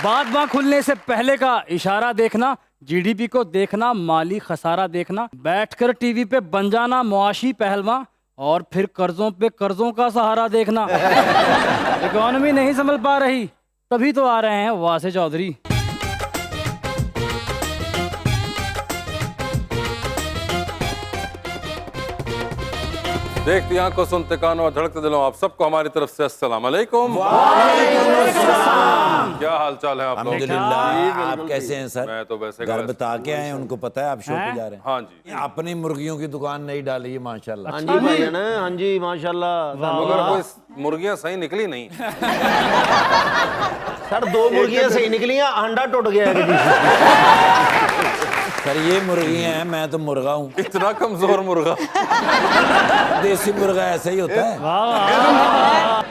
बाद खुलने से पहले का इशारा देखना, जीडीपी को देखना, माली खसारा देखना, बैठकर टीवी पे बन जाना मुआशी पहलवान और फिर कर्जों पे कर्जों का सहारा देखना। इकोनॉमी नहीं संभल पा रही, तभी तो आ रहे हैं वासे चौधरी। देखती आंखों, सुनते कानों और धड़कते दिलों, आप सबको हमारी तरफ से अस्सलाम वालेकुम। क्या हाल चाल है आप लोग? अल्हम्दुलिल्लाह। आप कैसे हैं सर? मैं तो वैसे घर बता के आए हैं, उनको पता है आप शो पे जा रहे हैं? हाँ जी। अपनी मुर्गियों की दुकान नहीं डाली है माशाल्लाह। हाँ जी भाई ना, हाँ जी माशाल्लाह। मगर कोई मुर्गियां सही निकली नहीं। सर 2 मुर्गियां सही निकली हैं, अंडा टूट गया है। सर ये मुर्गियां हैं, मैं तो मुर्गा हूँ। इतना कमजोर मुर्गा। देसी मुर्गा ऐसा ही होता है।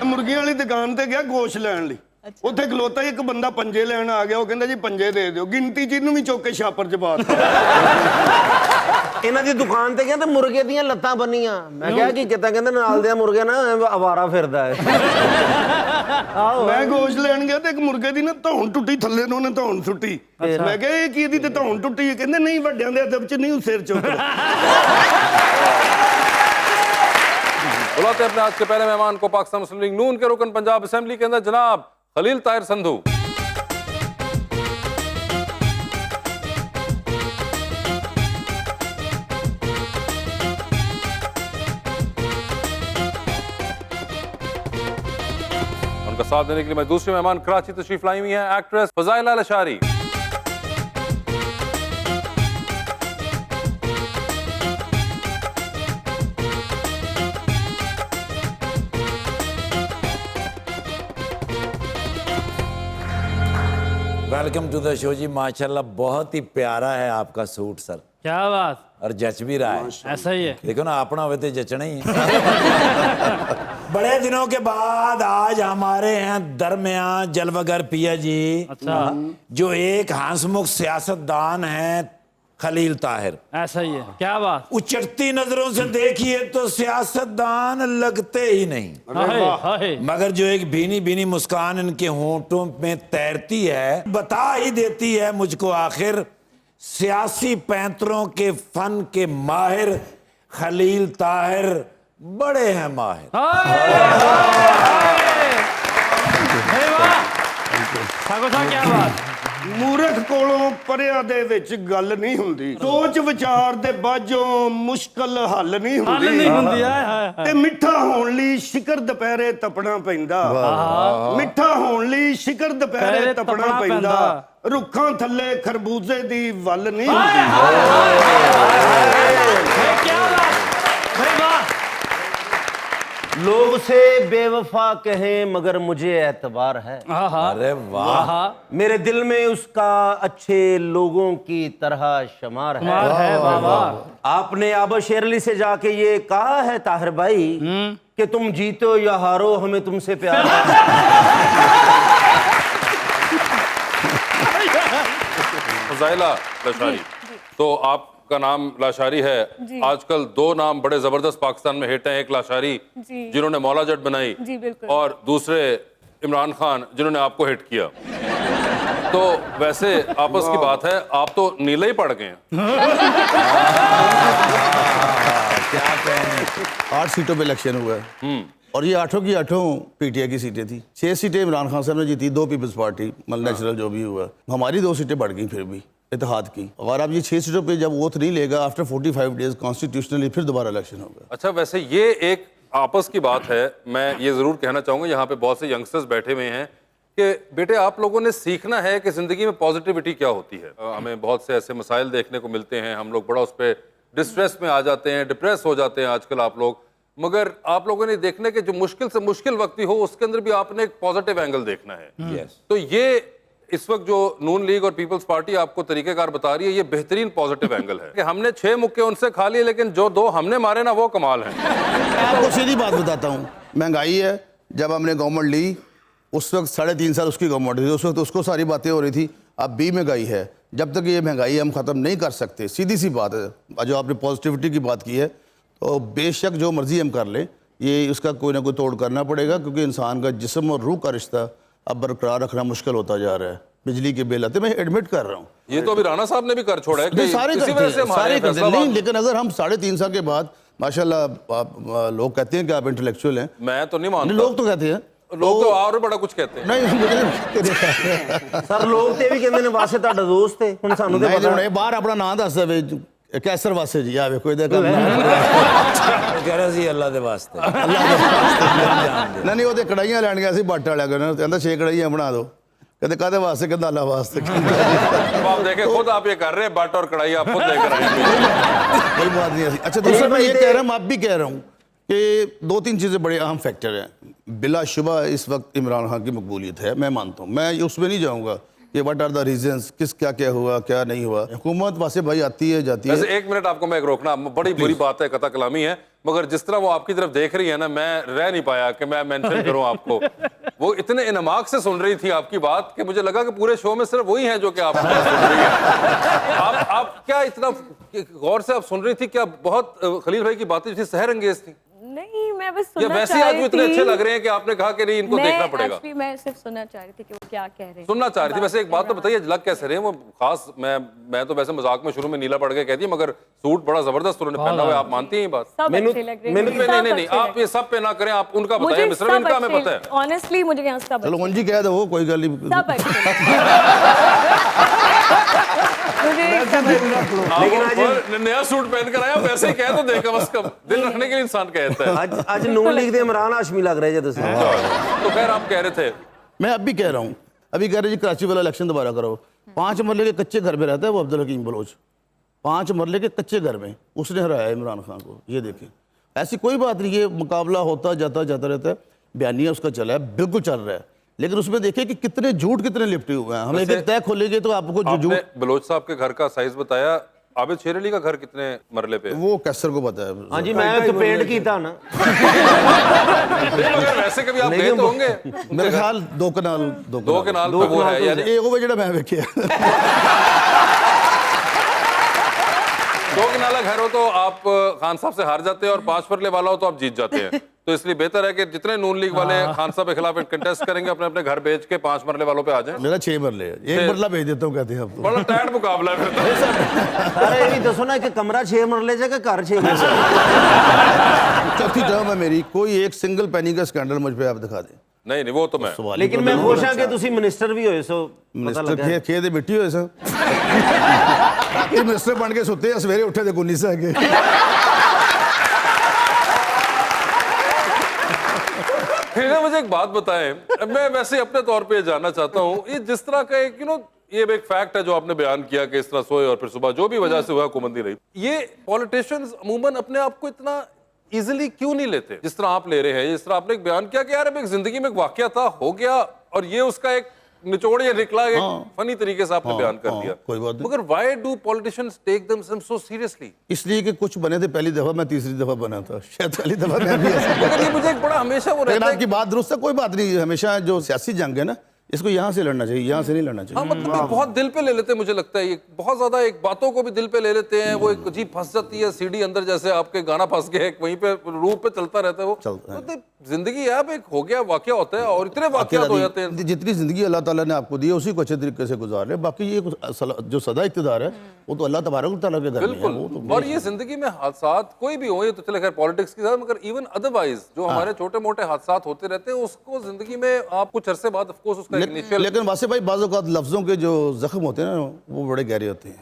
मुर्गियां वाली दुकान ते गया गोश्त लैन लई। ਉੱਥੇ ਖਲੋਤਾ ਇੱਕ ਬੰਦਾ ਪੰਜੇ ਲੈਣ ਆ ਗਿਆ, ਉਹ ਕਹਿੰਦਾ ਜੀ ਪੰਜੇ ਦੇ ਦਿਓ, ਗਿਣਤੀ ਚ ਇਹਨੂੰ ਵੀ ਚੁੱਕ ਕੇ ਛਾਪਰ ਚ ਪਾ ਦਿੱਤਾ। ਇਹਨਾਂ ਦੀ ਦੁਕਾਨ ਤੇ ਕਹਿੰਦੇ ਮੁਰਗੇ ਦੀਆਂ ਲੱਤਾਂ ਬੰਨੀਆਂ। ਮੈਂ ਕਿਹਾ ਕੀ ਕੀਤਾ? ਕਹਿੰਦੇ ਨਾਲ ਦੇ ਮੁਰਗੇ ਨਾ ਅਵਾਰਾ ਫਿਰਦਾ ਹੈ। ਮੈਂ ਗੋਸ਼ਤ ਲੈਣ ਗਿਆ ਤੇ ਇੱਕ ਮੁਰਗੇ ਦੀ ਨਾ ਧੌਣ ਟੁੱਟੀ, ਥੱਲੇ ਨੂੰ ਉਹਨੇ ਧੌਣ ਸੁੱਟੀ। ਮੈਂ ਕਿਹਾ ਇਹ ਕੀ, ਇਹਦੀ ਤੇ ਧੌਣ ਟੁੱਟੀ ਹੈ। ਕਹਿੰਦੇ ਨਹੀਂ, ਵੱਡਿਆਂ ਦੇ ਅਦਬ ਚ ਨਹੀਂ ਸਿਰ ਚੁੱਕਦਾ। बुलाते अपने आज के पहले मेहमान को, पाकिस्तान मुस्लिम लीग नून के रुकन पंजाब असेंबली के अंदर जनाब खलील ताहिर संधू। उनका साथ देने के लिए मैं दूसरे मेहमान कराची तशरीफ लाई हुई हैं actress Fazaila Lashari. Welcome to the show ji. माशाल्लाह बहुत ही प्यारा है आपका सूट सर, क्या बात, और जच भी रहा है। ऐसा ही है। देखो ना, अपना हुए तो जचना ही है। बड़े दिनों के बाद आज हमारे हैं दरमियान जलवागर पिया जी। अच्छा, जो एक हंसमुख सियासतदान है खलील ताहिर। ऐसा ही है, क्या बात। उचटती नजरों से देखिए तो सियासतदान लगते ही नहीं, हाय, हाय। मगर जो एक भीनी भीनी मुस्कान इनके होंठों में तैरती है, बता ही देती है मुझको आखिर सियासी पैंतरों के फन के माहिर खलील ताहिर बड़े हैं माहिर। क्या बात। ਮੂਰਖ ਕੋਲੋਂ ਪਰਿਆਂ ਦੇ ਵਿੱਚ ਗੱਲ ਨਹੀਂ ਹੁੰਦੀ, ਸੋਚ ਵਿਚਾਰ ਦੇ ਬਾਝੋਂ ਮੁਸ਼ਕਲ ਹੱਲ ਨਹੀਂ ਹੁੰਦੀ, ਤੇ ਮਿੱਠਾ ਹੋਣ ਲਈ ਸ਼ਿਕਰ ਦੁਪਹਿਰੇ ਤਪਣਾ ਪੈਂਦਾ। ਮਿੱਠਾ ਹੋਣ ਲਈ ਸ਼ਿਕਰ ਦੁਪਹਿਰੇ ਤਪਣਾ ਪੈਂਦਾ, ਰੁੱਖਾਂ ਥੱਲੇ ਖਰਬੂਜ਼ੇ ਦੀ ਵੱਲ ਨਹੀਂ ਹੁੰਦੀ। लोग से बेवफा कहें मगर मुझे एतबार है। अरे वाह, मेरे दिल में उसका अच्छे लोगों की तरह शुमार है। आपने आबा शेरली से जाके ये कहा है ताहिर भाई कि तुम जीतो या हारो हमें तुमसे प्यार है। फजाइला लशारी, तो आपका नाम लाशारी है। आजकल 2 नाम बड़े जबरदस्त पाकिस्तान में हिट हैं, एक लाशारी जिन्होंने मौला जट बनाई, और दूसरे इमरान खान जिन्होंने आपको हिट किया। तो वैसे आपस की बात है, आप तो नीले ही पड़ गए हैं। क्या कहने। 8 सीटों पे इलेक्शन हुआ है और ये 8 की 8 पीटीआई की सीटें थी। 6 सीटें इमरान खान साहब ने जीती, 2 पीपल्स पार्टी, मतलब नेचुरल जो भी हुआ। हमारी 2 सीटें बढ़ गई फिर भी इत्तेहाद की। और अब ये 6 सीटों पे जब वोट नहीं लेगा, आफ्टर 45 डेज कॉन्स्टिट्यूशनली फिर दोबारा इलेक्शन होगा। अच्छा, वैसे ये एक आपस की बात है। मैं ये जरूर कहना चाहूंगा, यहाँ पे बहुत से यंगस्टर्स बैठे हुए हैं कि बेटे आप लोगों ने सीखना है कि जिंदगी में पॉजिटिविटी क्या होती है। हमें बहुत से ऐसे मसाइल देखने को मिलते हैं, हम लोग बड़ा उस पर डिस्ट्रेस में आ जाते हैं, डिप्रेस हो जाते हैं आजकल आप लोग। मगर आप लोगों ने देखना कि जो मुश्किल से मुश्किल वक्त ही हो, उसके अंदर भी आपने एक पॉजिटिव एंगल देखना है। तो ये इस वक्त जो नून लीग और पीपल्स पार्टी आपको तरीकेकार बता रही है, ये बेहतरीन पॉजिटिव एंगल है कि हमने 6 मुक्के उनसे खा लिए, लेकिन जो 2 हमने मारे ना, वो कमाल है। आपको सीधी बात बताता हूँ, महंगाई है। जब हमने गवर्नमेंट ली उस वक्त 3.5 साल उसकी गवर्नमेंट थी, उस वक्त उसको सारी बातें हो रही थी। अब भी महंगाई है, जब तक ये महंगाई हम ख़त्म नहीं कर सकते, सीधी सी बात है। जो आपने पॉजिटिविटी की बात की है, तो बेशक जो मर्ज़ी हम कर लें, ये उसका कोई ना कोई तोड़ करना पड़ेगा, क्योंकि इंसान का जिस्म और रूह का रिश्ता अब बरकरार रखना मुश्किल होता जा रहा है। बिजली के बिल आते, मैं एडमिट कर रहा हूँ। ये तो अभी राणा साहब ने भी कर छोड़ा है कि नहीं, सारे इसी करते वजह से हैं, हमारे सारे करते हैं। फैसलाबाद- नहीं, लेकिन अगर हम 3.5 साल के बाद माशाल्लाह आप लोग कहते हैं कि आप इंटेलेक्चुअल हैं, मैं तो नहीं नहीं, मानता। लोग तो कहते हैं, लोग तो और बड़ा कुछ कहते हैं। नहीं मुझे नहीं सर लोग ते भी कहते ने वासे ਤੁਹਾਡਾ ਦੋਸਤ ਹੈ ਹੁਣ ਸਾਨੂੰ ਤੇ नहीं, ਪਤਾ नहीं, बाहर अपना नाम दस दे कैसर वास्ते जी आ वेखो इधर कह रहा सी अल्लाह दे वास्ते नहीं ਉਹਦੇ ਕੜਾਈਆਂ ਲੈਣੀਆਂ ਸੀ ਬੱਟ ਵਾਲਿਆਂ ਕੋਲ, ਕਹਿੰਦਾ 6 ਕੜਾਈਆਂ ਬਣਾ ਦਿਓ, ਕਹਿੰਦੇ ਕਾਹਦੇ ਵਾਸਤੇ, ਕਹਿੰਦਾ ਅੱਲਾ वास्ते। अब आप देखें खुद आप ये कर रहे हैं, बट और कढ़ाई आप खुद लेकर आए हैं। कोई बात नहीं ऐसी। अच्छा दूसरा मैं ये कह रहा हूँ, आप भी कह रहा हूँ कि 2-3 चीज़ें बड़े अहम फैक्टर हैं। बिलाशुबा इस वक्त इमरान खान की मकबूलियत है, मैं मानता हूँ, मैं उसमें नहीं जाऊँगा कि व्हाट आर द रीजंस, किस क्या क्या हुआ क्या नहीं हुआ। हुकूमत वासे भाई आती है जाती है। वैसे एक मिनट आपको मैं एक रोकना, बड़ी बुरी बात है, कथा कलामी है, मगर जिस तरह वो आपकी तरफ देख रही है ना, मैं रह नहीं पाया कि मैं मेंशन करूं आपको। वो इतने इनमाक से सुन रही थी आपकी बात कि मुझे लगा कि पूरे शो में सिर्फ वही है जो कि आप सुन रही है। आप क्या इतना गौर से आप सुन रही थी? क्या बहुत खलील भाई की बातें थी सहर अंगेज थी, नहीं मैं बस या सुनना वैसे चाह आज रही वो इतने थी। अच्छे लग रहे हैं कि आपने कहा कि नहीं इनको देखना पड़ेगा? actually मैं सिर्फ सुनना चाह रही थी कि वो क्या कह रहे हैं। सुनना चाह रही थी। वैसे एक बात तो बताइए, लग कैसे रहे हैं वो? खास मैं तो वैसे मजाक में शुरू में नीला पड़ गया कहती है, मगर सूट बड़ा जबरदस्त उन्होंने पहना हुआ है, आप मानती हैं ये बात? सब मैंने- अच्छे लग रहे नहीं हैं। नहीं, आप ये सब पे ना करें, आप उनका बताइए, मिस्र इनका हमें पता है। ऑनेस्टली मुझे यहाँ सब चलो उनजी कह दो, कोई गल नहीं। सब अच्छे मुझे सब लेकिन आज आप नया सूट पहन कर आया, वैसे ही कह तो दे कम से कम, दिल रखने के लिए इंसान कहता है। आज नून लीग दे इमरान हाशमी लग रहे जे तुसी तो खैर आप कह रहे थे, मैं अब भी कह रहा हूँ, अभी कह रहे जी कराची वाला इलेक्शन दोबारा करो। 5 मरले के कच्चे घर में रहता है वो अब्दुल हकीम बलोच, 5 मरले के कच्चे घर में उसने हराया इमरान खान को। ये देखें, ऐसी कोई बात नहीं, ये मुकाबला होता जाता रहता है, बयानिया उसका चला है, बिल्कुल चल रहा है, लेकिन उसमें देखिए कि कितने झूठ कितने लिपटे हुए हैं। हम एक तय खोलेंगे तो आपको जो आपने झूठ, बलोच साहब के घर का साइज बताया, आबिद शेर अली का घर कितने मरले पे है? वो कैसर को पता है। हाँ जी मैं एक पेंट कीता ना मगर वैसे कभी आप गए तो होंगे मेरे ख्याल 2 कनाल दो के नाल पे वो है यानी ਇਹ ਉਹ ਜਿਹੜਾ ਮੈਂ ਵੇਖਿਆ। 2 कनाला घर हो तो आप खान साहब से हार जाते हैं और 5 मरले वाला हो तो आप जीत जाते हैं। तो इसलिए बेहतर है कि जितने नून लीग वाले खान साहब के खिलाफ कंटेस्ट करेंगे, अपने अपने घर बेच के 5 मरले वालों पे आ जाएं। मेरा 6 मरले है, 1 मरला भेज देता हूँ कहते हैं अब तो। बड़ा टाइट मुकाबला है फिर तो। अरे ये भी दसो ना कि कमरा 6 मरले जे कि घर 6 मरले चौथी टर्म है मेरी, कोई एक सिंगल पेनी का स्कैंडल मुझ पे आप दिखा दें। नहीं वो तो मैं सवाल ही लेकिन कोई मैं नहीं। खुश हां कि तुसी मिनिस्टर भी होए सो पता मिनिस्टर लगा खे दे मिट्टी होए सा ये मिनिस्टर बन के सुते सवेरे उठे थे गुन्नी से आगे। फिर ना मुझे एक बात बताएं, मैं वैसे अपने तौर पे जानना चाहता हूँ, ये जिस तरह का एक ये एक फैक्ट है जो आपने बयान किया कि इस तरह सोए और फिर सुबह जो भी वजह से हुआ हुकूमत नहीं रही, ये पॉलिटिशियंस अमूमन अपने आप को इतना इजीली क्यों नहीं लेते जिस तरह आप ले रहे हैं? जिस तरह आपने एक बयान किया कि यार अब एक जिंदगी में एक वाकया था, हो गया, और ये उसका एक निचोड़ ये निकला, एक फनी तरीके से आपने बयान कर दिया। कोई बात नहीं। मगर why do politicians take them so seriously? इसलिए कि कुछ बने थे पहली दफा, मैं तीसरी दफा बना था, शायद पहली दफा मैं भी ऐसा। मगर ये मुझे एक बड़ा हमेशा वो लेकिन रहता है आपकी बात दुरुस्त है, कोई बात नहीं, हमेशा जो सियासी जंग है ना, इसको यहाँ से लड़ना चाहिए, यहाँ से नहीं लड़ना हाँ, चाहिए। मतलब ये बहुत दिल पे ले लेते हैं, मुझे लगता है ये बहुत ज्यादा एक बातों को भी दिल पे ले लेते हैं। वो एक अजीब फंस जाती है सीढ़ी अंदर, जैसे आपके गाना फंस गया एक वहीं पे रूप पे चलता रहता है वो। चलता है। मतलब जिंदगी है, अब एक हो गया वाकया होता है और इतने वाकयात हो जाते हैं। जितनी जिंदगी अल्लाह ताला ने आपको दी है उसी को अच्छे तरीके से गुजार रहे, बाकी ये जो सदा इक़्तिदार है वो तो अल्लाह तबारक तआला के दर में है। बिल्कुल, वो तो और ये जिंदगी में हादसात कोई भी हो, ये तो चले खैर पॉलिटिक्स की साथ, मगर इवन अदरवाइज जो हमारे छोटे मोटे हादसात होते रहते हैं, उसको जिंदगी में आप कुछ अरसे बाद ऑफ कोर्स उसका इनिशियल। लेकिन वासे भाई बाज़ औक़ात लफ्ज़ों के जो जख्म होते हैं ना वो बड़े गहरे होते हैं,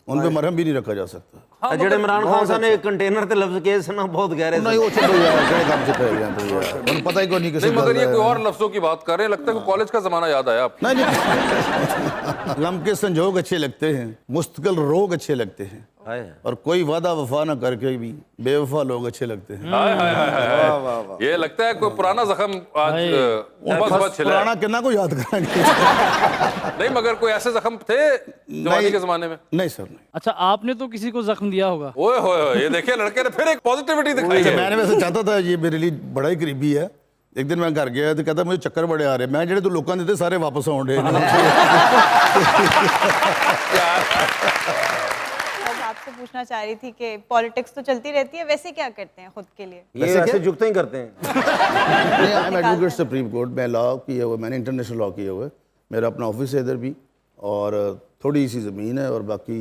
उन पे मरहम भी नहीं रखा जा सकता। जेड़े इमरान खान साहब ने कंटेनर ते लफ्ज केस ना बहुत गहरे नहीं वो चलो यार क्या काम से पहले यार, तो यार उन्हें पता ही कोई नहीं किसी नहीं, मगर ये गल कोई है। और लफ्जों की बात कर रहे हैं, लगता है कि कॉलेज का जमाना याद आया आपको। नहीं लम के संजोग अच्छे लगते हैं, मुस्तकिल रोग अच्छे लगते हैं, और कोई वादा वफा ना करके भी बेवफा लोग अच्छे लगते हैं। हाय हाय हाय हाय। ये लगता है कोई पुराना जख्म आज सुबह छिला है। पुराना कितना को याद कराएंगे। नहीं, मगर कोई ऐसे जख्म थे जवानी के जमाने में? नहीं सर नहीं। अच्छा, आपने तो किसी को जख्म दिया होगा। ओए होए होए, ये देखिए लड़के ने फिर एक पॉजिटिविटी दिखाई अच्छा, है। मैंने वैसे चाहता था, ये मेरे लिए बड़ा ही करीबी है। एक दिन मैं घर गया तो कहता मुझे चक्कर बड़े आ रहे, मैं जेडे तू लोगों देते सारे वापस आउण डे। बस आपसे पूछना चाह रही थी कि पॉलिटिक्स तो चलती रहती है, वैसे क्या करते हैं खुद के लिए? ये ऐसे जुगते ही करते हैं। I am advocate supreme court में लॉ किया हुआ, मैंने इंटरनेशनल लॉ किया हुआ है, मेरा अपना ऑफिस है इधर भी, और थोड़ी सी ज़मीन है, और बाकी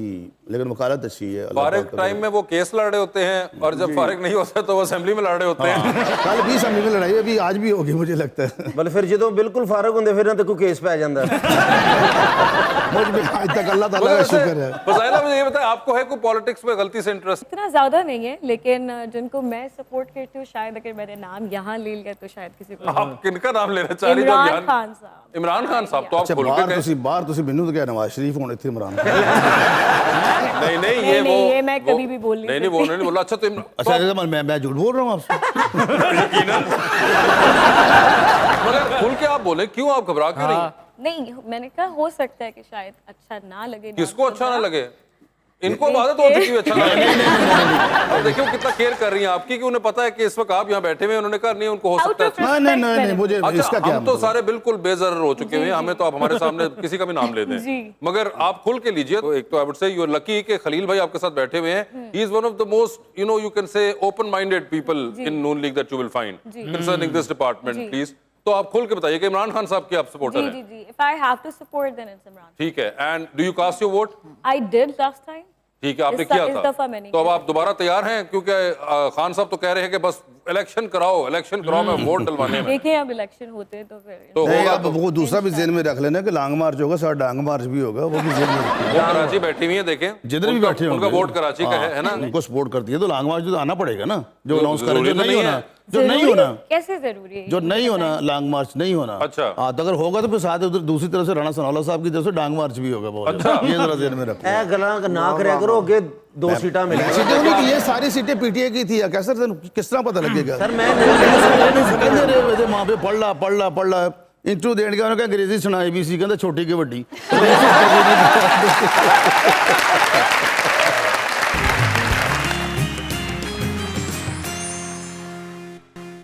लेकिन वकालत अच्छी है। अल्लाह फारिग पाक का टाइम में वो केस लड़ रहे होते हैं और जब फारिग नहीं होता तो वो असेंबली में लड़ रहे होते हैं। कल भी असेंबली में लड़ाई अभी आज भी होगी मुझे लगता है। बल फिर जो बिल्कुल फारग होंगे फिर ना तो कोई केस पे आ जाता है। मुझ में आज तक अल्लाह ताला का शुक्र है। फजाइला मुझे ये बताएं, आपको है कोई पॉलिटिक्स में गलती से इंटरेस्ट? इतना ज्यादा नहीं है, लेकिन जिनको मैं सपोर्ट करती हूँ, शायद अगर मैंने नाम यहाँ ले लिया तो शायद किसी को। आप किनका नाम लेना चाह रही हैं? इमरान खान साहब। इमरान खान साहब तो आप अच्छा, खुल के कहें। बाहर तुसी बिन्नू तो क्या नवाज शरीफ होने थे इमरान खान। नहीं नहीं, ये नहीं, वो ये मैं कभी भी बोल नहीं नहीं वो उन्होंने बोला। अच्छा तो अच्छा, मैं झूठ बोल रहा हूँ आपसे? मगर खुल के आप बोले, क्यों आप घबरा क्यों रही? नहीं, मैंने कहा हो सकता है कि शायद अच्छा ना लगे। किसको अच्छा ना लगे? इनको अब आदत हो चुकी है अच्छा ना लगे। अब देखिए वो कितना केयर कर रही हैं आपकी, कि उन्हें पता है कि इस वक्त आप यहाँ बैठे हुए हैं, उन्होंने कहा नहीं उनको हो सकता है। नहीं मुझे इसका अच्छा, क्या हम तो मतलब? सारे बिल्कुल बेजर हो चुके हैं, हमें तो आप हमारे सामने किसी का भी नाम ले जी। दें, मगर आप खुल के लीजिए। तो एक तो I would say you are lucky कि खलील भाई आपके साथ बैठे हुए हैं। He is one of the most you can say open minded people in Noon league that you will find concerning this department. Please तो आप खुल के बताइए कि इमरान खान साहब के आप सपोर्टर हैं? जी। If I have to support, then it's Imran. ठीक है। And do you cast your vote? I did last time. ठीक है, आपने इस किया दफा था, मैंने तो अब किया। आप दोबारा तैयार हैं? क्योंकि खान साहब तो कह रहे हैं कि बस इलेक्शन कराओ मैं वोट डलवाने में। देखिए अब इलेक्शन होते हैं तो फिर तो नहीं, होगा अब तो वो दूसरा भी जेहन में रख लेना कि लांग मार्च होगा, साथ डांग मार्च भी होगा, वो भी जेहन में रखिए। वो कराची बैठी हुई है, देखें जिधर भी बैठे उनका वोट कराची का है ना? उनको सपोर्ट करती है तो लांग मार्च तो आना पड़ेगा ना, जो तो अनाउंस करे। जरूरी जो तो नहीं नहीं होना, है। जो नहीं जरूरी? होना, कैसे जरूरी है? जो नहीं होना, लॉन्ग मार्च नहीं होना। अच्छा। हाँ, तो अगर होगा तो फिर साथ उधर दूसरी तरफ से राणा सनौला साहब की तरफ से डांग मार्च भी होगा। बहुत ये जरा जेहन में रखो। ए गला ना करया करो, अगे 2 सीटा मिलेगी। सीटें उन्हीं की, ये सारी सीटें पीटीए की थी। कैसे किस तरह पता लगेगा? सर मैं कहते रहे वैसे वहां पे पढ़ ला इंटरव्यू देने गया, उन्होंने अंग्रेजी सुना ABC, कहते छोटी की बड़ी।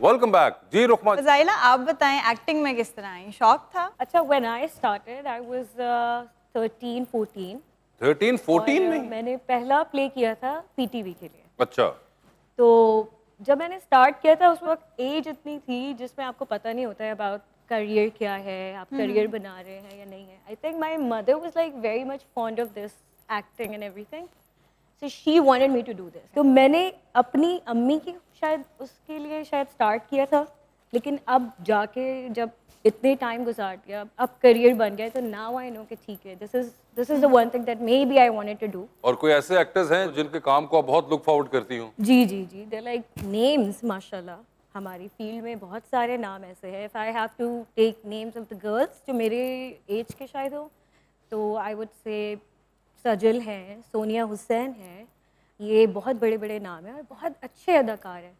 वेलकम बैक जी। रुखमा, फजाइला आप बताएं एक्टिंग में किस तरह आई? शौक था? अच्छा, when I started, I was 13-14. 13-14 में? मैंने पहला प्ले किया था PTV के लिए। अच्छा। तो जब मैंने स्टार्ट किया था उस वक्त एज इतनी थी जिसमें आपको पता नहीं होता है अबाउट करियर क्या है, आप करियर बना रहे हैं या नहीं है। I think my mother was like very much fond of this acting and everything, so she wanted me to do this. तो मैंने अपनी अम्मी की शायद उसके लिए शायद स्टार्ट किया था, लेकिन अब जाके जब इतने टाइम गुजार दिया, अब करियर बन गया, तो नाउ आई नो कि ठीक है, this is the one thing that maybe I wanted to do. और कोई ऐसे एक्टर्स हैं जिनके काम को आप बहुत लुक फॉरवर्ड करती हो? जी, दे लाइक नेम्स माशाल्लाह। हमारी फील्ड में बहुत सारे नाम ऐसे हैं। If I have to take names of the girls जो मेरे एज के शायद हो, तो आई वुड से सजल हैं, सोनिया हुसैन हैं, ये बहुत बड़े बड़े नाम हैं और बहुत अच्छे अदाकार हैं।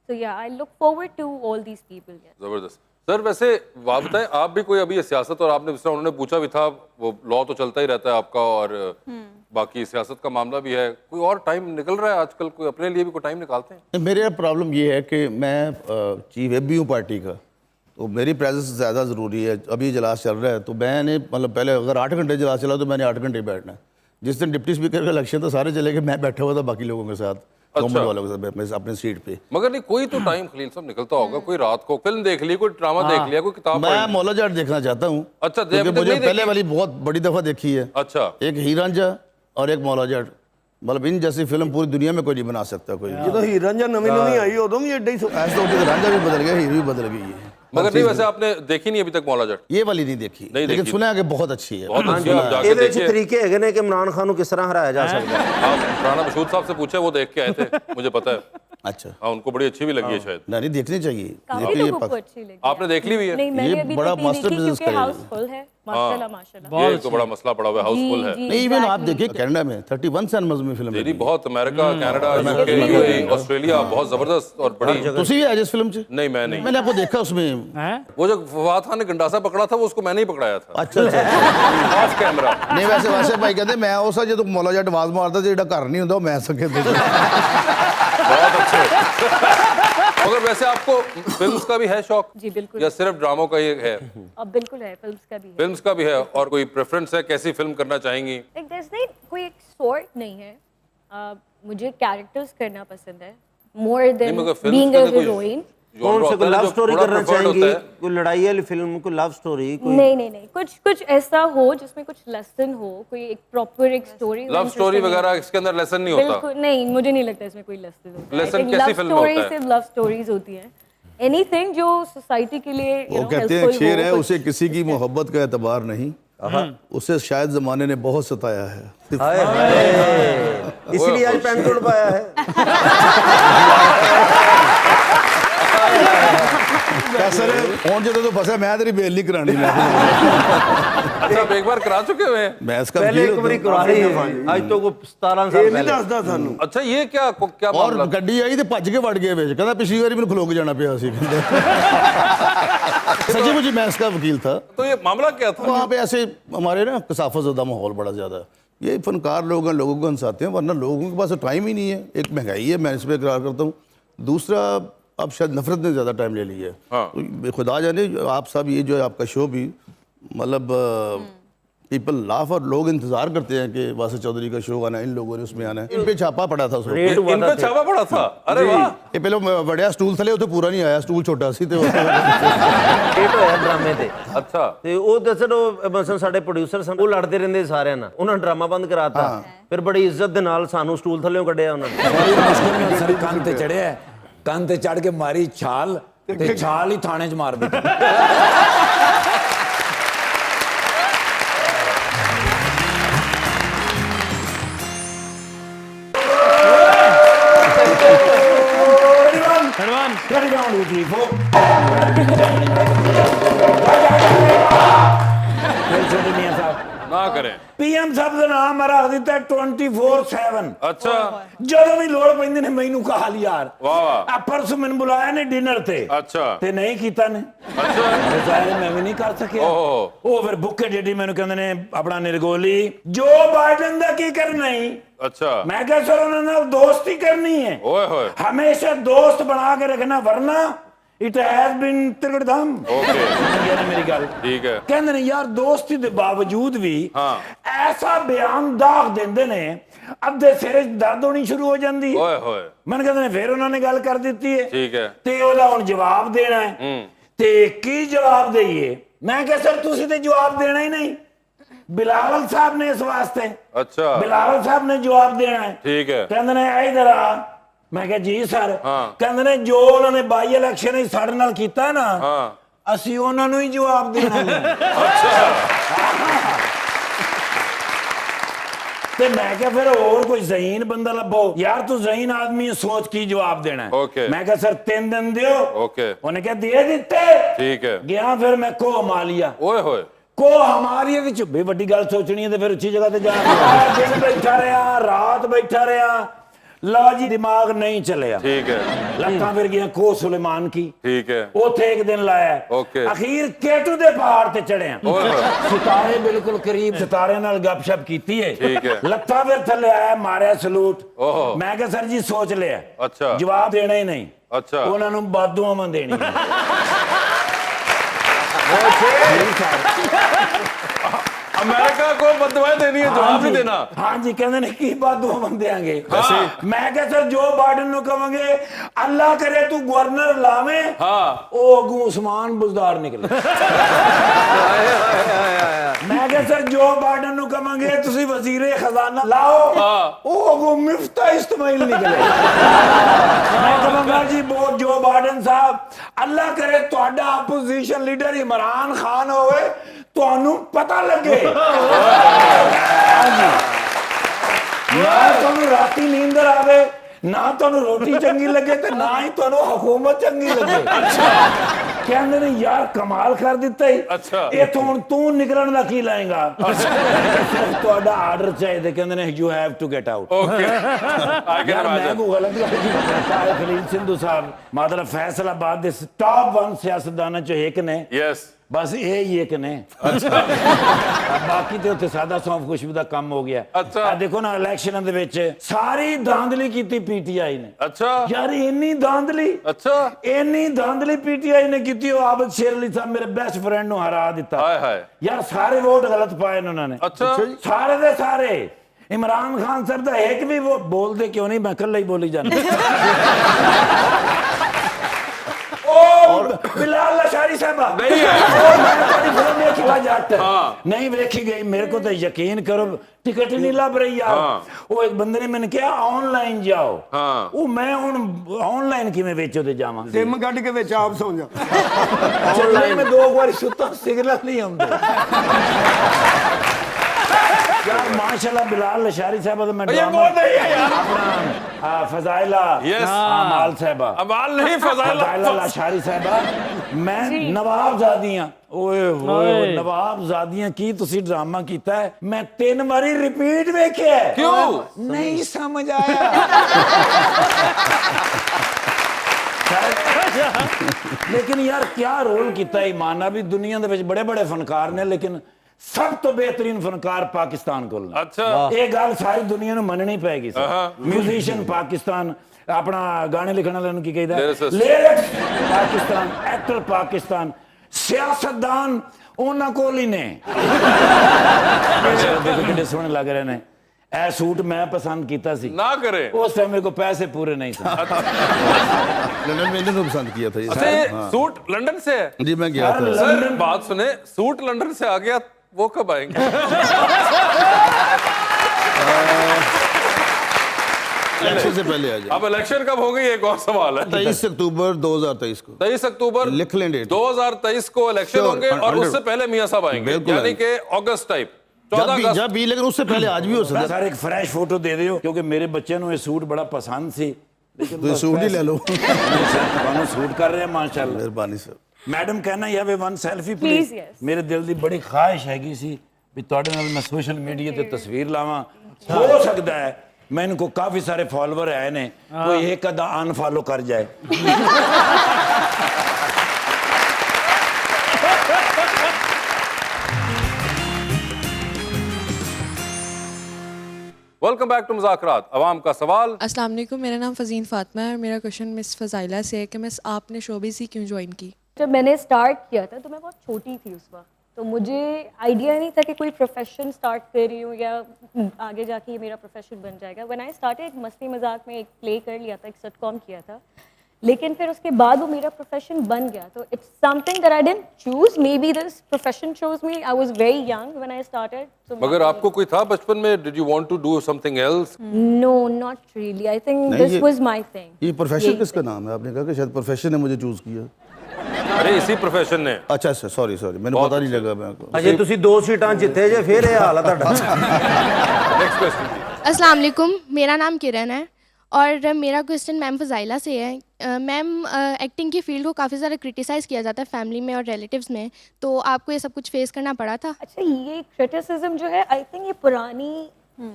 So yeah I look forward to all these people. जबरदस्त। सर वैसे आप बताएं, आप भी कोई अभी सियासत, और आपने जिस तरह उन्होंने पूछा भी था, वो लॉ तो चलता ही रहता है आपका, और बाकी सियासत का मामला भी है, कोई और टाइम निकल रहा है आजकल? कोई अपने लिए भी कोई टाइम निकालते हैं? मेरे प्रॉब्लम ये है कि मैं चीफ व्हिप भी हूँ पार्टी का, तो मेरी प्रेजेंस ज़्यादा ज़रूरी है। अभी इजलास चल रहा है तो मैंने मतलब पहले अगर 8 घंटे इजलास चला तो मैंने 8 घंटे बैठना है। जिस दिन डिप्टी स्पीकर का इलेक्शन तो सारे चले गए, मैं बैठा हुआ था बाकी लोगों के साथ, गवर्नमेंट वालों के साथ, मैं अपनी सीट पे। मगर नहीं, कोई तो टाइम खलील साहब निकलता होगा, कोई रात को फिल्म देख ली, कोई ड्रामा देख लिया, कोई किताब पढ़ मैं ली। मौला जाट देखना चाहता हूँ। अच्छा, क्योंकि अभी तक मुझे नहीं पहले देखी? वाली बहुत बड़ी दफ़ा देखी है। अच्छा। एक हीर रांझा और एक मौला जाट, मतलब इन जैसी फिल्म पूरी दुनिया में कोई नहीं बना सकता कोई। ਜਦੋਂ ਹੀਰ ਰਾਂਝਾ ਨਵੀਂ आई उदों भी एडा ही ऐसा तो होता है, रांझा भी बदल गया, हीर भी बदल गई है। मगर नहीं, वैसे आपने देखी नहीं अभी तक मौला जट? ये वाली नहीं देखी, नहीं लेकिन देखी। सुना है कि बहुत अच्छी है। बहुत अच्छी है, आप जाके ਇਹਦੇ ਵਿੱਚ देखिए। ਤਰੀਕੇ ਹੈਗੇ ਨੇ ਕਿ ਇਮਰਾਨ ਖਾਨ ਨੂੰ ਕਿਸ ਤਰ੍ਹਾਂ ਹਰਾਇਆ ਜਾ ਸਕਦਾ ਹੈ। आप राणा मसूद साहब से पूछे, वो देख के आए थे, मुझे पता है। अच्छा, हाँ, उनको बड़ी अच्छी भी लगी है शायद। नहीं देखनी चाहिए। काफी देखिए, लोगों को अच्छी लगी। आपने देख ली हुई है? नहीं, मैंने ये अभी बड़ा तक नहीं master देखी business क्योंकि करेगी। हाउसफुल है माशाल्लाह माशाल्लाह। ये एक तो बड़ा मसला पड़ा हुआ है, हाउसफुल है। नहीं इवन आप देखिए कनाडा में 31 सिनेमास में फिल्म तेरी बहुत, America, Canada, UK, UAE, Australia, बहुत जबरदस्त और बड़ी। तुसी भी आज इस फिल्म से? नहीं, मैं नहीं। मैंने आपको देखा उसमें। वो जो फवाद खान ने गंडासा पकड़ा था, वो उसको मैंने ही पकड़ाया था अच्छा अच्छा। Of camera. नहीं वैसे भाई कहते मैं उस जो मौला जट आवाज मारता जेड़ा घर नहीं होंदा मैं सके। बहुत अच्छे। मगर वैसे आपको फिल्म्स का भी है शौक? जी बिल्कुल। या सिर्फ ड्रामों का ही है? अब बिल्कुल है, फिल्म्स का भी है। फिल्म्स का भी है। और कोई प्रेफरेंस है, कैसी फिल्म करना चाहेंगी? लाइक देयर इज नहीं कोई एक सॉर्ट नहीं है। मुझे कैरेक्टर्स करना पसंद है मोर देन मगर films बीइंग का अ तो कोई- हीरोइन। कौन से कोई लव स्टोरी थोड़ा करना preferred होता चाहेंगी? है। कोई लड़ाई वाली फिल्म, कोई लव स्टोरी, कोई नहीं कुछ कुछ ऐसा हो जिसमें कुछ लेसन हो, कोई एक प्रॉपर एक स्टोरी लव स्टोरी वगैरह इसके अंदर लेसन नहीं होता। बिल्कुल नहीं, मुझे नहीं लगता इसमें कोई लेसन होता है। Lesson कैसी फिल्म में होता है? सिर्फ लव स्टोरीज होती हैं, एनीथिंग जो सोसाइटी के लिए वो कहते हैं शेर है, उसे किसी की मोहब्बत का एतबार नहीं, उसे शायद जमाने ने बहुत सताया है। हाय हाय, इसलिए आज पैंट तोड़ पाया है। सर ਹੁਣ ਜਦੋਂ ਤੋਂ ਫਸਿਆ ਮੈਂ ਤੇਰੀ ਬੇਇੱਜ਼ਤੀ ਕਰਾਣੀ ਮੈਂ अच्छा आप एक बार करा चुके हुए हैं? मैं इसका पहले वकील एक बारी होता हूं। करवाई है, आज तो वो 17 साल ਇਹ ਨਹੀਂ पहले। ਦੱਸਦਾ ਸਾਨੂੰ। अच्छा ये क्या क्या ਔਰ मामला? ਗੱਡੀ ਆਈ ਤੇ ਭੱਜ ਕੇ ਵੜ ਗਏ ਵਿੱਚ, ਕਹਿੰਦਾ ਪਿਛਲੀ ਵਾਰੀ ਮੈਨੂੰ ਖਲੋ ਕੇ ਜਾਣਾ ਪਿਆ ਸੀ ਕਹਿੰਦੇ। सच्ची मुझे मैं इसका वकील था। तो ये मामला क्या था? वहाँ पे ऐसे हमारे ना कसाफत ज़्यादा माहौल बड़ा ज़्यादा है। ये फनकार लोग हैं, लोगों को हंसाते हैं, वरना लोगों के पास टाइम ही नहीं है। एक महंगाई है, मैं इस पर इकरार करता हूँ। दूसरा अब शायद नफरत ने ज़्यादा टाइम ले लिया है। हाँ। तो खुदा जाने आप सब ये जो है आपका शो भी मतलब पीपल लाफ और लोग इंतजार करते हैं कि वासिफ चौधरी का शो आना है, इन लोगों ने उसमें आना है। इन पे छापा पड़ा था उस वक्त। रेट हुआ इन था पे छापा पड़ा था? अरे वाह। ये पहले बड़े स्टूल थले उते पूरा नहीं आया, स्टूल छोटा सी ते रेट होया ड्रामे ते। अच्छा ਤੇ ਉਹ ਦੱਸਣ ਉਹ ਮਸਲ ਸਾਡੇ ਪ੍ਰੋਡਿਊਸਰ ਸਨ, ਉਹ ਲੜਦੇ ਰਹਿੰਦੇ ਸਾਰਿਆਂ ਨਾਲ, ਉਹਨਾਂ ਨੇ ਡਰਾਮਾ ਬੰਦ ਕਰਾਤਾ। ਫਿਰ ਬੜੀ ਇੱਜ਼ਤ ਦੇ ਨਾਲ ਸਾਨੂੰ ਸਟੂਲ ਥੱਲੇੋਂ ਕੱਢਿਆ ਉਹਨਾਂ ਨੇ। ਬੜੀ ਮੁਸ਼ਕਿਲ ਨਾਲ ਸਰ ਕੰਨ ਤੇ ਚੜਿਆ, ਕੰਨ ਤੇ ਚੜ ਕੇ ਮਾਰੀ ਛਾਲ ਤੇ ਛਾਲ ਹੀ ਥਾਣੇ 'ਚ ਮਾਰ ਦਿੱਤੀ। हरवान Carry down with me, folks. फिर छोटे मियां साहब ना करें। ਪੀਐਮ ਸਾਹਿਬ ਦਾ ਨਾਮ ਰੱਖ ਦਿੱਤਾ 24/7। अच्छा ਜਦੋਂ ਵੀ ਲੋੜ ਪੈਂਦੀ ਨੇ ਮੈਨੂੰ ਕਹਾ ਲਈ ਯਾਰ। वाह वाह। ਆ ਪਰਸੋਂ ਮੈਨੂੰ ਬੁਲਾਇਆ ਨੇ ਡਿਨਰ ਤੇ अच्छा ਤੇ ਨਹੀਂ ਕੀਤਾ ਨੇ। अच्छा ਸਾਰੇ ਮੈਂ ਵੀ ਨਹੀਂ ਕਰ ਸਕਿਆ। ਓਹ। ਉਹ ਫਿਰ ਬੁੱਕੇ ਡੇਡੀ ਮੈਨੂੰ ਕਹਿੰਦੇ ਨੇ ਆਪਣਾ ਨਿਰਗੋਲੀ ਜੋ ਬਾਈਡਨ ਦਾ ਕੀ ਕਰਨਾ ਹੀ। अच्छा ਮੈਂ ਕਿਹਾ ਸਰ ਉਹਨਾਂ ਨਾਲ ਦੋਸਤੀ ਕਰਨੀ ਹੈ, ओए होए हमेशा दोस्त बना के रखना, वरना इट हैज बीन तिरगड़म। ओके मेरी गल ठीक है। कहते ने यार दोस्ती के बावजूद भी हाँ। ऐसा बयान दाग देंदे ने अद्धे सिर च दर्द होनी शुरू हो जाती है। ओए होए मैंने कहते ने फिर उन्होंने गल कर दी है ठीक है। ते ओदा हुण जवाब देना है ते की जवाब दईए। मैं कहा सर तुसी ते जवाब देना ही नहीं, बिलावल साहब ने इस वास्ते, अच्छा बिलावल साहब ने जवाब देना है। ठीक है। कहते ने इधर आ। मैं कहा जी सर। हाँ। कहते ने जो उन्होंने बाई इलेक्शन ही साढ़े नाल कीता है ना, हाँ ਅਸੀਂ ਉਹਨਾਂ ਨੂੰ ਹੀ ਜਵਾਬ ਦੇਣਾ ਹੈ। ਤੇ ਮੈਂ ਕਿਹਾ ਫਿਰ ਹੋਰ ਕੋਈ ਜ਼ਹੀਨ ਬੰਦਾ ਲੱਭੋ ਯਾਰ, ਤੂੰ ਜ਼ਹੀਨ ਆਦਮੀ ਹੈ, ਸੋਚ ਕੀ ਜਵਾਬ ਦੇਣਾ ਹੈ। Okay। ਮੈਂ ਕਿਹਾ ਸਰ 3 ਦਿਨ ਦਿਓ। ओके ਉਹਨੇ ਕਿਹਾ ਦੇ ਦਿੱਤੇ। ठीक है। ਗਿਆ ਫਿਰ ਮੈਂ ਕੋ ਮਾਲੀਆ ओए होए ਕੋ ਹਮਾਰੀ ਵਿੱਚ ਵੀ ਵੱਡੀ ਗੱਲ ਸੋਚਣੀ ਹੈ ਤੇ ਫਿਰ ਉੱਚੀ ਜਗ੍ਹਾ ਤੇ ਜਾਣਾ। ਦਿਨ ਬੈਠਾ ਰਿਹਾ, ਰਾਤ ਬੈਠਾ ਰਿਹਾ, ਲਾ ਜੀ ਦਿਮਾਗ ਨਹੀਂ ਚੱਲਿਆ। ठीक है। ਲੱਤਾਂ ਫਿਰ ਗਿਆ ਕੋ ਸੁਲੇਮਾਨ ਕੀ। ठीक है। ਉੱਥੇ ਇੱਕ ਦਿਨ ਲਾਇਆ। Okay। ਅਖੀਰ ਕੇਟੂ ਦੇ ਪਹਾੜ ਤੇ ਚੜਿਆ। ओए होए ਸਿਤਾਰੇ ਬਿਲਕੁਲ ਕਰੀਬ, ਸਿਤਾਰਿਆਂ ਨਾਲ ਗੱਪਸ਼ਪ ਕੀਤੀ ਹੈ। ਠੀਕ ਹੈ। ਲੱਤਾਂ ਫਿਰ ਥੱਲੇ ਆਇਆ, ਮਾਰਿਆ ਸਲੂਟ। ਓਹ। ਮੈਂ ਕਿਹਾ ਸਰ ਜੀ ਸੋਚ ਲਿਆ, अच्छा ਜਵਾਬ ਦੇਣਾ ਹੀ ਨਹੀਂ। अच्छा ਉਹਨਾਂ ਨੂੰ ਬਾਦੂਆਂ ਦੇਣੀ ਹੈ। अमेरिका को बददुआएं देनी है, जवाब ही देना। हाँ जी कहते ने की बादूआ देंगे। मैं क्या सर जो बाइडन नु कहेंगे अल्लाह करे तू गवर्नर लावे, हाँ ओ अगू उस्मान बुजदार निकले। मैं क्या सर जो बाइडन नु कहेंगे तुसी वजीरे खजाना लाओ, ओ अगू मिफ्ता इस्माइल निकले। मैं कहूंगा जी वो जो बाइडन साहब अल्लाह करे ਤੁਹਾਡਾ अपोजिशन लीडर इमरान खान होवे, ਤੁਹਾਨੂੰ ਪਤਾ ਲੱਗੇ। ਨਾ ਤੁਹਾਨੂੰ ਰਾਤੀ ਨੀਂਦਰ ਆਵੇ, ਨਾ ਤੁਹਾਨੂੰ ਰੋਟੀ ਚੰਗੀ ਲੱਗੇ ਤੇ ਨਾ ਹੀ ਤੁਹਾਨੂੰ ਹਕੂਮਤ ਚੰਗੀ ਲੱਗੇ। ਕਹਿੰਦੇ ਨੇ ਯਾਰ ਕਮਾਲ ਕਰ ਦਿੱਤਾ ਹੀ। ਅੱਛਾ। ਇੱਥੋਂ ਹੁਣ ਤੂੰ ਨਿਕਲਣ ਦਾ ਕੀ ਲਾਏਗਾ? ਸਿਰਫ ਤੁਹਾਡਾ ਆਰਡਰ ਚਾਹੀਦਾ। ਕਹਿੰਦੇ ਨੇ you have to get out. Okay I can ਯਾਰ ਮੈਂ इमेजिन। ਕੋ ਗਲਤ ਗੱਲ ਨਹੀਂ ਕਰਦਾ। ਖਲੀਲ ਸਿੰਧੂ ਸਾਹਿਬ ਮਤਲਬ ਫੈਸਲਾਬਾਦ ਦੇ ਟਾਪ 1 ਸਿਆਸਤਦਾਨਾਂ ਚੋਂ ਇੱਕ ਨੇ, यस ਬਸ ਇਹ ਹੀ ਇੱਕ ਨੇ। ਬਾਕੀ ਤੇ ਉੱਥੇ ਸਾਦਾ ਸੌਂਫ ਖੁਸ਼ਬੂ ਦਾ ਕੰਮ ਹੋ ਗਿਆ। ਅੱਛਾ। ਆ ਦੇਖੋ ਨਾ ਇਲੈਕਸ਼ਨਾਂ ਦੇ ਵਿੱਚ ਸਾਰੀ ਧਾਂਦਲੀ ਕੀਤੀ ਪੀਟੀਆਈ ਨੇ। अच्छा ਯਾਰ ਇੰਨੀ ਧਾਂਦਲੀ, अच्छा ਇੰਨੀ ਧਾਂਦਲੀ ਪੀਟੀਆਈ ਨੇ ਕੀਤੀ। ਉਹ ਆਬਦ ਸ਼ੇਰ ਅਲੀ ਸਾਹਿਬ ਮੇਰੇ ਬੈਸਟ ਫਰੈਂਡ ਨੂੰ ਹਰਾ ਦਿੱਤਾ। हाय हाय ਯਾਰ ਸਾਰੇ ਵੋਟ ਗਲਤ ਪਾਏ ਨੇ ਉਹਨਾਂ ਨੇ। अच्छा ਸਾਰੇ ਦੇ ਸਾਰੇ। ਇਮਰਾਨ ਖਾਨ ਸਰ ਦਾ ਇੱਕ ਵੀ ਉਹ ਬੋਲਦੇ ਕਿਉਂ ਨਹੀਂ? ਮੈਂ ਇਕੱਲਾ ਹੀ ਬੋਲੀ ਜਾਂਦਾ। बिलाल लशारी साहबा नहीं है। मैं ਤੁਹਾਡੀ ਫਿਲਮ ਵੇਖੀ ਵਾ ਜੱਟ ਨਹੀਂ ਵੇਖੀ ਗਈ ਮੇਰੇ ਕੋ ਤਾਂ ਯਕੀਨ ਕਰੋ ਟਿਕਟ ਨਹੀਂ ਲੱਭ ਰਹੀ ਯਾਰ ਉਹ ਇੱਕ ਬੰਦੇ ਨੇ ਮੈਨੂੰ ਕਿਹਾ ਆਨਲਾਈਨ ਜਾਓ ਉਹ ਮੈਂ ਹੁਣ ਆਨਲਾਈਨ ਕਿਵੇਂ ਵੇਚੋ ਤੇ ਜਾਵਾਂ ਸਿਮ ਕੱਢ ਕੇ ਵਿੱਚ ਆਪ ਸੌਂ ਜਾ ਆਨਲਾਈਨ ਮੈਂ 2 ਵਾਰੀ ਸੁੱਤਾ ਸਿਗਨਲ ਨਹੀਂ ਆਉਂਦੇ यार माशाल्लाह बिलाल लशारी साहब तो मैं ये बहुत नहीं है यार अपना फजाइला Yes. अमाल साहबा अमाल नहीं फजाइला फजाइला लशारी साहबा मैं नवाबजादियां ओए होए नवाबजादियां की तुसी ड्रामा कीता है मैं 3 बारी रिपीट वेख्या है क्यों नहीं समझ आया लेकिन यार क्या रोल कीता ईमाना भी दुनिया दे विच बड़े बड़े फनकार ने लेकिन सब तो बेहतरीन फनकार पाकिस्तान को अच्छा ये गल सारी दुनिया ਨੂੰ ਮੰਨਣੀ ਪੈਗੀ ਸੀ म्यूजिशियन पाकिस्तान अपना गाने लिखने वाले ਨੂੰ ਕੀ ਕਹਿੰਦਾ लिरिक्स पाकिस्तान एक्टर पाकिस्तान सियासतदान ਉਹਨਾਂ ਕੋਲ ਹੀ ਨੇ ਦੇਖੋ ਕਿੰਨੇ ਸੋਹਣੇ ਲੱਗ ਰਹੇ ਨੇ ਇਹ सूट मैं पसंद किया सी ना करे उस टाइम मेरे को पैसे पूरे नहीं थे लंदन में इन्होंने पसंद किया था ये। अच्छा ये सूट लंदन से है जी मैं गया था। सर बात सुने सूट लंदन से आ गया वो कब आएंगे इलेक्शन से पहले आ जाए। अब इलेक्शन कब होगी एक और सवाल है 23 अक्टूबर 2023 को 23 अक्टूबर लिख लें डेट 2023 को इलेक्शन Sure, होंगे और 100 उससे पहले मियां साहब आएंगे बिल्कुल यानी आएंगे। कि अगस्त टाइप 14 अगस्त जब भी लेकिन उससे पहले आज भी हो सकता है। सर एक फ्रेश फोटो दे दियो क्योंकि मेरे बच्चे ਨੂੰ ਇਹ ਸੂਟ ਬੜਾ ਪਸੰਦ ਸੀ लेकिन तो सूट ही ले लो ਤੁਹਾਨੂੰ ਸੂਟ ਕਰ ਰਹੇ ਮਾਸ਼ਾਅੱਲਾ मेहरबानी सर ਮੈਡਮ ਕਹਿਣਾ ਯਾ ਵੇ one selfie Please, please yes. ਮੇਰੇ ਦਿਲ ਦੀ ਬੜੀ ਖਾਹਿਸ਼ ਹੈਗੀ ਸੀ ਵੀ ਤੁਹਾਡੇ ਨਾਲ ਮੈਂ ਸੋਸ਼ਲ ਮੀਡੀਆ ਤੇ ਤਸਵੀਰ ਲਾਵਾਂ ਹੋ ਸਕਦਾ ਹੈ ਮੈਨੂੰ ਕੋ ਕਾਫੀ ਸਾਰੇ ਫਾਲੋਅਰ ਆਏ ਨੇ ਕੋਈ ਇੱਕ ਅਦਾ ਅਨਫਾਲੋ ਕਰ ਜਾਏ वेलकम बैक टू मुज़ाकरात अवाम का सवाल अस्सलाम वालेकुम मेरा नाम फ़ज़ीन फ़ातिमा है और मेरा क्वेश्चन मिस फ़ज़ाइला से है कि मिस आपने शोबिज़ ही क्यों ज्वाइन की। जब मैंने स्टार्ट किया था तो मैं बहुत छोटी थी उस वक्त तो मुझे आइडिया नहीं था कि कोई प्रोफेशन स्टार्ट कर रही हूँ या आगे जाके ये मेरा प्रोफेशन बन जाएगा। व्हेन आई स्टार्टेड एक मस्ती मजाक में एक प्ले कर लिया था, एक सिटकॉम किया था, लेकिन फिर उसके बाद वो मेरा प्रोफेशन बन गया। तो it's something that I didn't choose, maybe this profession chose me. I was very young when I started. मगर आपको कोई था बचपन में did you want to do something else? No not really, I think this was my thing. ये profession किसका नाम है? आपने कहा कि शायद प्रोफेशन ने मुझे चूज किया। अरे इसी प्रोफेशन ने। अच्छा अच्छा सॉरी सॉरी मैंने पता नहीं लगा मैं आपको। अजे ਤੁਸੀਂ 2 ਸੀਟਾਂ ਜਿੱਤੇ ਜੇ ਫਿਰ ਇਹ ਹਾਲ ਆ ਤੁਹਾਡਾ। नेक्स्ट क्वेश्चन अस्सलाम वालेकुम, मेरा नाम किरण है और मेरा क्वेश्चन मैम फ़ज़ाइला से है। मैम एक्टिंग की फील्ड को काफ़ी ज़्यादा क्रिटिसाइज़ किया जाता है फैमिली में और रिलेटिव्स में, तो आपको ये सब कुछ फेस करना पड़ा था? अच्छा, ये क्रिटिसिज्म जो है आई थिंक ये पुरानी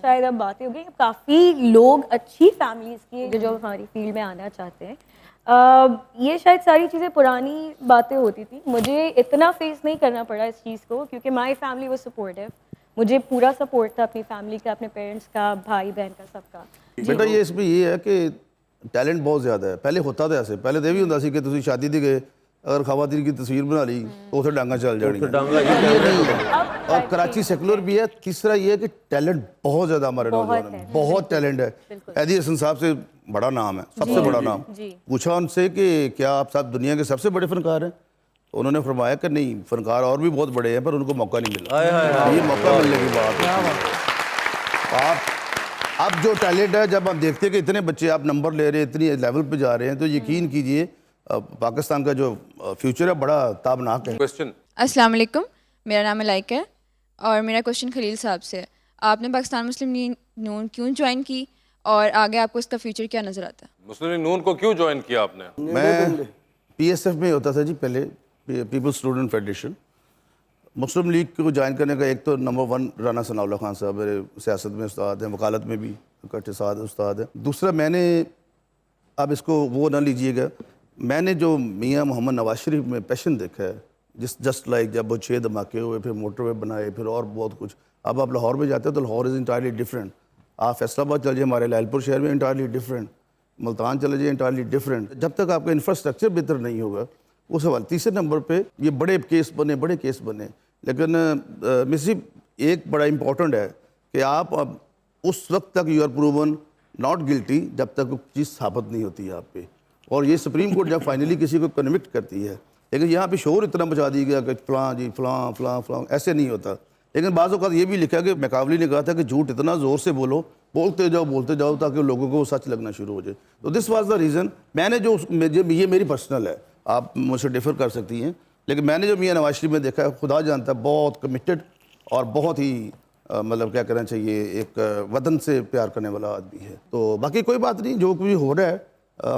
शायद अब बातें हो गई। काफ़ी लोग अच्छी फैमिलीज़ की जो हमारी फील्ड में आना चाहते हैं, ये शायद सारी चीज़ें पुरानी बातें होती थी। मुझे इतना फेस नहीं करना पड़ा इस चीज़ को क्योंकि माय फैमिली वाज सपोर्टिव। मुझे पूरा सपोर्ट था अपनी फैमिली का, अपने पेरेंट्स का, भाई बहन का, सबका। बेटा ये इसमें ये है कि टैलेंट बहुत ज़्यादा है। पहले होता था ऐसे, पहले तो भी होता सी कि तुसी शादी दी गए अगर खवातीन की तस्वीर बना ली तो उसे डांगा चल जानी। और कराची सेकुलर भी है। तीसरा ये है कि टैलेंट बहुत ज़्यादा हमारे नौजवान में, बहुत टैलेंट है। एदी हसन साहब से बड़ा नाम है, सबसे बड़ा नाम। पूछा उनसे कि क्या आप सब दुनिया के सबसे बड़े फनकार हैं? उन्होंने फरमाया कि नहीं, फनकार और भी बहुत बड़े हैं पर उनको मौका नहीं मिला। ये मौका मिलने की बात है। आप अब जो टैलेंट है, जब हम देखते हैं कि इतने बच्चे आप नंबर ले रहे हैं, इतनी लेवल पे जा रहे हैं, तो यकीन कीजिए पाकिस्तान का जो फ्यूचर है बड़ा ताबनाक है। क्वेश्चन। अस्सलाम वालेकुम, मेरा नाम लाइक है और मेरा क्वेश्चन खलील साहब से है। आपने पाकिस्तान मुस्लिम लीग नून क्यों ज्वाइन की और आगे आपको इसका फ्यूचर क्या नज़र आता है? मुस्लिम लीग नून को क्यों ज्वाइन किया आपने? मैं PSF में होता था जी पहले, पीपल्स स्टूडेंट फेडरेशन। मुस्लिम लीग को ज्वाइन करने का एक तो नंबर 1 राना सनाउल्लाह खान साहब मेरे सियासत में उस्ताद हैं, वकालत में भी इकट्ठे साथ उस्ताद हैं। दूसरा मैंने, अब इसको वो ना लीजिएगा, मैंने जो मियाँ मोहम्मद नवाज शरीफ में पैशन देखा है, जस्ट लाइक जब वो 6 धमाके हुए, फिर मोटरवे बनाए, फिर और बहुत कुछ। अब आप लाहौर में जाते हो तो लाहौर इज़ इंटायरली डिफरेंट। आप फैसलाबाद चल जाइए, हमारे लालपुर शहर में इंटायरली डिफरेंट। मुल्तान चले जाइए, इंटायरली डिफरेंट। जब तक आपका इंफ्रास्ट्रक्चर बेहतर नहीं होगा, वो सवाल। तीसरे नंबर पे ये बड़े केस बने। लेकिन मिसिप एक बड़ा इंपॉर्टेंट है कि आप अब उस वक्त तक you are proven not guilty जब तक वो चीज़ साबित नहीं होती है आप पे। और ये सुप्रीम कोर्ट जब फाइनली किसी को कन्विक्ट करती है, लेकिन यहाँ पे शोर इतना मचा दिया गया कि फलां जी फलां फलां फलां, ऐसे नहीं होता। लेकिन बाज़ औक़ात ये भी लिखा कि मैकावली ने कहा था कि झूठ इतना ज़ोर से बोलते जाओ ताकि लोगों को वो सच लगना शुरू हो जाए। तो दिस वाज द रीज़न। मैंने जो ये मेरी पर्सनल है, आप मुझसे डिफ़र कर सकती हैं, लेकिन मैंने जो मियां नवाज शरीफ में देखा है, खुदा जानता है बहुत कमिटेड और बहुत ही मतलब क्या कहना चाहिए, एक वतन से प्यार करने वाला आदमी है। तो बाकी कोई बात नहीं, जो कुछ हो रहा है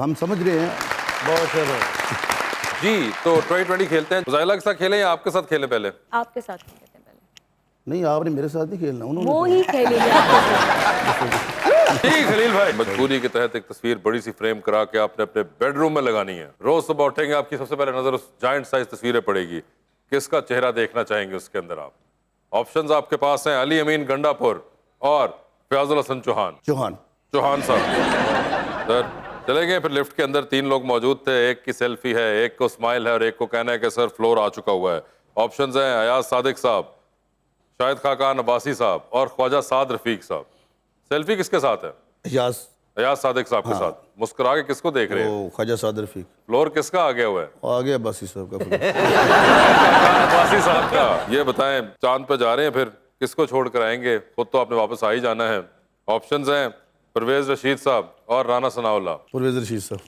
हम समझ रहे हैं। बहुत शुक्रिया जी। तो 2020 खेलते हैं, फ़ज़ाइला के साथ खेलें या आपके साथ खेलें पहले? आपके साथ खेलते हैं पहले। नहीं, आपने मेरे साथ नहीं खेलना, उन्होंने वो ही खेलेंगे आपके साथ। ठीक खलील भाई, मजबूरी के तहत एक तस्वीर बड़ी सी फ्रेम करा के आपने अपने बेडरूम में लगानी है। रोज सुबह उठेंगे, आपकी सबसे पहले नजर उस जायंट साइज तस्वीरें पड़ेगी, किसका चेहरा देखना चाहेंगे उसके अंदर आप? ऑप्शंस आपके पास हैं, अली अमीन गंडापुर और फयाजुल हसन चौहान साहब। सर चलेंगे, फिर लिफ्ट के अंदर 3 लोग मौजूद थे, एक की सेल्फी है, एक को स्माइल है और एक को कहना है कि सर फ्लोर आ चुका हुआ है। ऑप्शंस हैं अयाज सादिक साहब, शाहिद खाकान अब्बासी साहब और ख्वाजा साद रफीक साहब। सेल्फी किसके साथ है? अयाज सादिक साहब के साथ। मुस्कुरा के किसको देख रहे हैं? ख्वाजा साद रफीक। फ्लोर किसका आ गया हुआ है? आ गया अब्बासी साहब का। अब्बासी साहब का। ये बताएं, चांद पे जा रहे हैं, फिर किसको छोड़ कर आएंगे? खुद तो आपने वापस आ ही जाना है। ऑप्शंस हैं परवेज रशीद साहब और राना सनाउल्लाह। परवेज रशीद साहब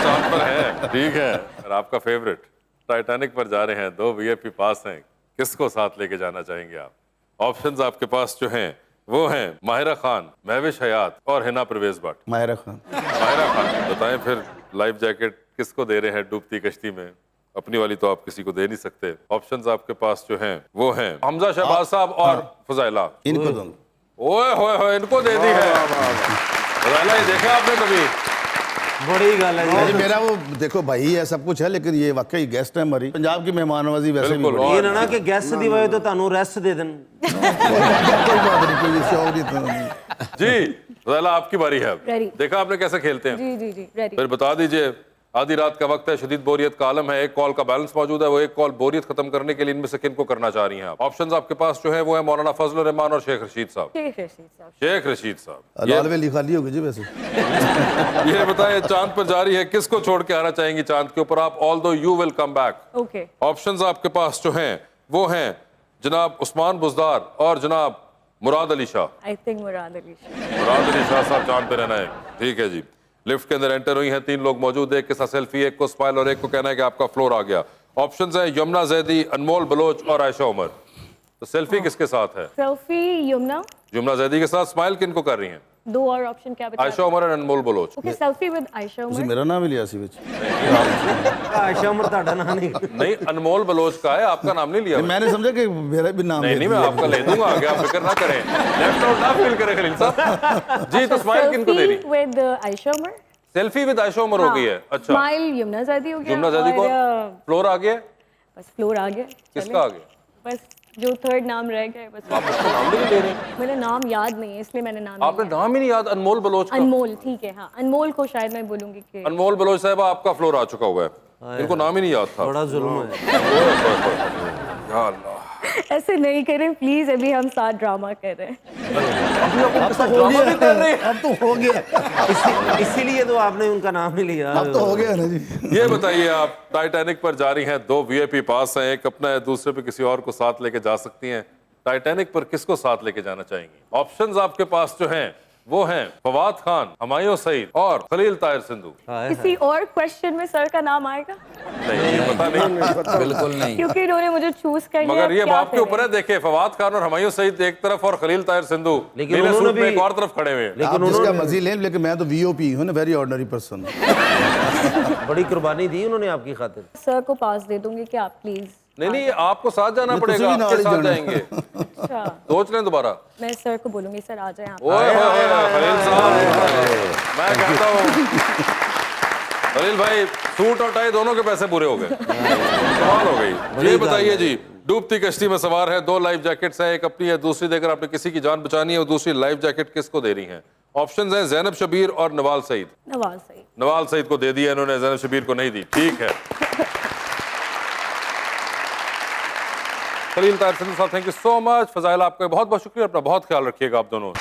चांद पर हैं, ठीक है। और आपका फेवरेट टाइटैनिक पर जा रहे हैं, 2 VIP पास हैं, किसको साथ लेके जाना चाहेंगे आप? ऑप्शंस आपके पास जो हैं वो हैं माहिरा खान, महविश हयात और हिना परवेज भट्ट। माहिरा खान। बताएं फिर लाइफ जैकेट किसको दे रहे हैं डूबती कश्ती में? अपनी वाली तो आप किसी को दे नहीं सकते। ऑप्शंस आपके पास जो हैं वो हैं हमजा शहबाज साहब और फजाइला। इनको दूंगा। ओए होए इनको दे दी है। फजाइला ये देखा आपने कभी? बड़ी गल है जी। मेरा वो देखो भाई है, सब कुछ है, लेकिन ये वाकई गेस्ट है हमारी। पंजाब की मेहमान नवाजी वैसे भी बड़ी। ये ना कि गेस्ट दी वजह तो तानू रेस्ट दे देन। कोई बात नहीं, कोई शौक नहीं। जी फजाइला आपकी बारी है अब। देखा आपने कैसे खेलते हैं? जी रेडी। फिर बता दीजिए, आधी रात का वक्त है, शदीद बोरियत का आलम है, एक कॉल का बैलेंस मौजूद है, वो एक कॉल बोरियत खत्म करने के लिए इनमें से किन को करना चाह रही हैं आप? ऑप्शंस आपके पास जो है वो है मौलाना फजल रहमान और शेख रशीद साहब। शेख रशीद साहब खाली होगी जी वैसे। ये बताएं, चांद पर जारी है, किसको छोड़ के आना चाहेंगी चांद के ऊपर आप? Although you will come back. Options आपके पास जो हैं वो हैं जनाब उस्मान बुजदार और जनाब मुराद अली शाह। मुराद अली शाह साहब चांद पे रहना है, ठीक है जी। लिफ्ट के अंदर एंटर हुई हैं, 3 लोग मौजूद, एक के साथ सेल्फी, एक को स्माइल और एक को कहना है कि आपका फ्लोर आ गया। ऑप्शंस हैं यमुना जैदी, अनमोल बलोच और आयशा उमर। तो सेल्फी किसके साथ है? सेल्फी यमुना जैदी के साथ। स्माइल किन को कर रही हैं? 2 और ऑप्शन क्या बता? आयशा उमर और Anmol Baloch. Okay, selfie with Ayesha Umar. मेरा नाम ही लिया सी विच। आयशा उमर ताड़ा नाम नहीं, अनमोल बलोच का है, आपका नाम नहीं लिया। मैंने समझा कि मेरा भी नाम नहीं, मैं आपका ले दूंगा आगे, आप फिक्र ना करें। लेफ्ट आउट ना फील करें खलील साहब जी। तो स्माइल किन को दे रही? With Ayesha Umar. Selfie with Ayesha Umar हो गई है। अच्छा, स्माइल यमुना जैदी हो गया। यमुना जैदी को फ्लोर आ गया। बस फ्लोर आ गया। किसका आ गया? बस जो थर्ड नाम रह गया बस। आप उसका नाम भी नहीं ले रहे? मेरा नाम याद नहीं है इसलिए मैंने नाम। आपने नाम ही नहीं याद? अनमोल बलोच का। अनमोल, ठीक है, हाँ अनमोल को शायद मैं बोलूंगी कि अनमोल बलोच साहब आपका फ्लोर आ चुका हुआ है, इनको नाम ही नहीं याद था। बड़ा जुल्म है। या अल्लाह, ऐसे नहीं करें प्लीज, अभी हम साथ ड्रामा कर रहे हैं। अब तो हो गया। इसीलिए तो आपने उनका नाम ही लिया। अब तो हो गया ना जी। ये बताइए, आप टाइटैनिक पर जा रही हैं, 2 VIP पास हैं, एक अपना है, दूसरे पे किसी और को साथ लेके जा सकती हैं। टाइटैनिक पर किसको साथ लेके जाना चाहेंगी? ऑप्शंस आपके पास जो हैं वो हैं फवाद खान, हुमायूं सईद और खलील ताहिर सिंधु। किसी और क्वेश्चन में सर का नाम आएगा? नहीं, पता नहीं, बिल्कुल नहीं, क्योंकि इन्होंने मुझे चूज कर लिया। मगर ये बाप के ऊपर है। देखिए, फवाद खान और हुमायूं सईद एक तरफ और खलील ताहिर सिंधु लेकिन उन्होंने भी एक और तरफ खड़े हुए हैं। लेकिन जिसका मर्जी लें, लेकिन मैं तो VOP हूं ना, वेरी ऑर्डिनरी पर्सन। बड़ी कुर्बानी दी उन्होंने आपकी खातिर। सर को पास दे दूंगी कि आप प्लीज। नहीं, आपको साथ जाना पड़ेगा, आपके साथ जाएंगे। अच्छा, सोच लें दोबारा। मैं सर को बोलूंगी, सर आ जाए आप। खलील साहब, मैं कहता हूँ खलील भाई, सूट और टाई दोनों के पैसे पूरे हो गए, कमाल हो गई। ये बताइए जी, डूबती कश्ती में सवार है, 2 लाइफ जैकेट्स हैं, एक अपनी है, दूसरी देकर आपने किसी की जान बचानी है, और दूसरी लाइफ जैकेट किसको दे रही हैं? ऑप्शंस हैं जैनब शबीर और नवाल सईद। नवाल सईद को दे दिया इन्होंने, जैनब शबीर को नहीं दी, ठीक है। खलील ताहिर सिंधु साहब, थैंक यू सो मच। फजाइला, आपका बहुत बहुत शुक्रिया, अपना बहुत ख्याल रखिएगा आप दोनों।